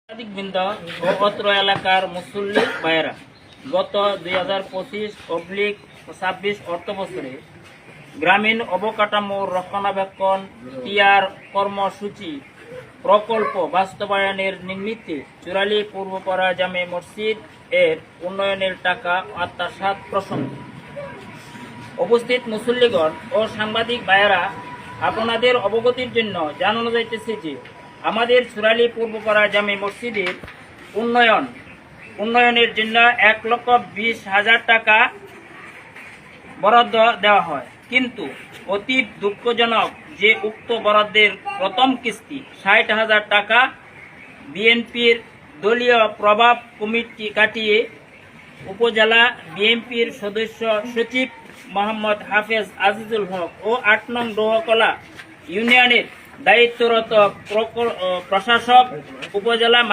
সাংবাদিকবৃন্দ ও অত্র এলাকার মুসল্লি ভাইয়েরা, গত 2025-26 অর্থবছরে গ্রামীণ অবকাঠামো রক্ষণাবেক্ষণ টিআর কর্মসূচি প্রকল্প বাস্তবায়নের নিমিত্তে চুরালী পূর্বপাড়া জামে মসজিদ এর উন্নয়নের টাকা আত্মসাৎ প্রসঙ্গে উপস্থিত মুসল্লিগণ ও সাংবাদিক ভাইয়েরা, আপনাদের অবগতির জন্য জানানো যাইতেছে যে আমাদের চুরালী পূর্বপাড়া জামে মসজিদের উন্নয়নের জন্য 1,20,000 টাকা বরাদ্দ দেওয়া হয়, কিন্তু অতি দুঃখজনক যে উক্ত বরাদ্দের প্রথম কিস্তি 60,000 টাকা বিএনপির দলীয় প্রভাব কমিটি কাটিয়ে উপজেলা বিএনপির সদস্য সচিব মোহাম্মদ হাফেজ আজিজুল হক ও 8 নং ডোহকলা ইউনিয়নের দায়িত্বরত প্রশাসক উপজেলা